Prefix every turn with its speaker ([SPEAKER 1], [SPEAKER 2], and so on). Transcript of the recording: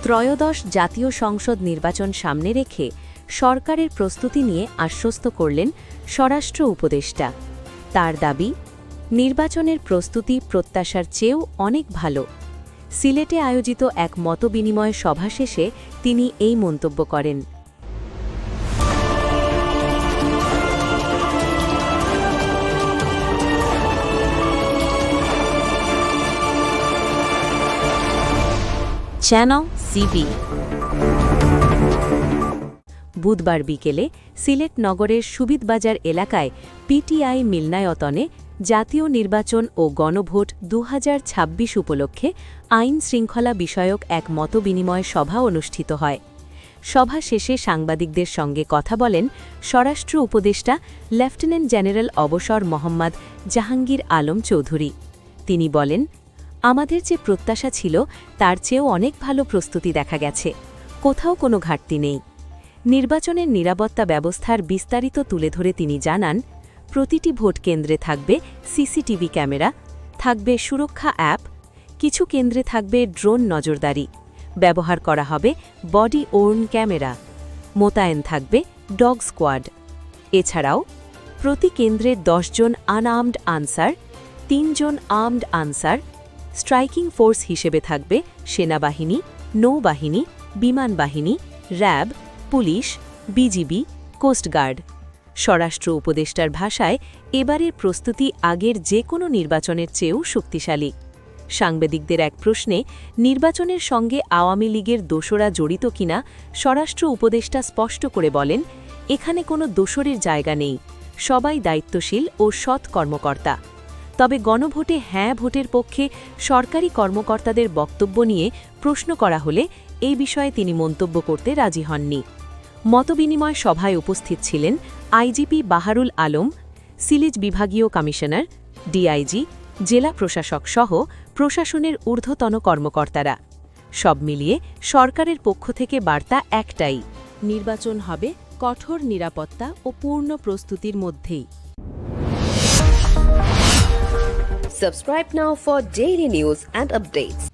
[SPEAKER 1] ত্রয়োদশ জাতীয় সংসদ নির্বাচন সামনে রেখে সরকারের প্রস্তুতি নিয়ে আশ্বস্ত করলেন স্বরাষ্ট্র উপদেষ্টা। তার দাবি, নির্বাচনের প্রস্তুতি প্রত্যাশার চেয়েও অনেক ভালো। সিলেটে আয়োজিত এক মতবিনিময় সভা শেষে তিনি এই মন্তব্য করেন। Channel CB. বুধবার বিকেলে সিলেট নগরের সুবিদবাজার এলাকায় পিটিআই মিলনায়তনে জাতীয় নির্বাচন ও গণভোট ২০২৬ উপলক্ষে আইন শৃঙ্খলা বিষয়ক এক মতবিনিময় সভা অনুষ্ঠিত হয়। সভা শেষে সাংবাদিকদের সঙ্গে কথা বলেন স্বরাষ্ট্র উপদেষ্টা লেফটেন্যান্ট জেনারেল অবসর মোহাম্মদ জাহাঙ্গীর আলম চৌধুরী। তিনি বলেন, আমাদের যে প্রত্যাশা ছিল তার চেয়েও অনেক ভালো প্রস্তুতি দেখা গেছে, কোথাও কোনো ঘাটতি নেই। নির্বাচনের নিরাপত্তা ব্যবস্থার বিস্তারিত তুলে ধরে তিনি জানান, প্রতিটি ভোট কেন্দ্রে থাকবে সিসিটিভি ক্যামেরা, থাকবে সুরক্ষা অ্যাপ, কিছু কেন্দ্রে থাকবে ড্রোন নজরদারি, ব্যবহার করা হবে বডি ওর্ন ক্যামেরা, মোতায়েন থাকবে ডগ স্কোয়াড। এছাড়াও প্রতি কেন্দ্রে ১০ জন আনআর্মড আনসার, ৩ জন আর্মড আনসার, স্ট্রাইকিং ফোর্স হিসেবে থাকবে সেনাবাহিনী, নৌবাহিনী, বিমান বাহিনী, র্যাব, পুলিশ, বিজিবি, কোস্টগার্ড। স্বরাষ্ট্র উপদেষ্টার ভাষায় এবারের প্রস্তুতি আগের যে কোনো নির্বাচনের চেয়েও শক্তিশালী। সাংবাদিকদের এক প্রশ্নে নির্বাচনের সঙ্গে আওয়ামী লীগের দোসরা জড়িত কিনা স্বরাষ্ট্র উপদেষ্টা স্পষ্ট করে বলেন, এখানে কোনো দোসরের জায়গা নেই, সবাই দায়িত্বশীল ও সৎ কর্মকর্তা। তবে গণভোটে হ্যাঁ ভোটের পক্ষে সরকারি কর্মকর্তাদের বক্তব্য নিয়ে প্রশ্ন করা হলে এই বিষয়ে তিনি মন্তব্য করতে রাজি হননি। মতবিনিময় সভায় উপস্থিত ছিলেন আইজিপি বাহারুল আলম, সিলেট বিভাগীয় কমিশনার, ডিআইজি, জেলা প্রশাসক সহ প্রশাসনের ঊর্ধ্বতন কর্মকর্তারা। সব মিলিয়ে সরকারের পক্ষ থেকে বার্তা একটাই, নির্বাচন হবে কঠোর নিরাপত্তা ও পূর্ণ প্রস্তুতির মধ্যেই।
[SPEAKER 2] Subscribe now for daily news and updates.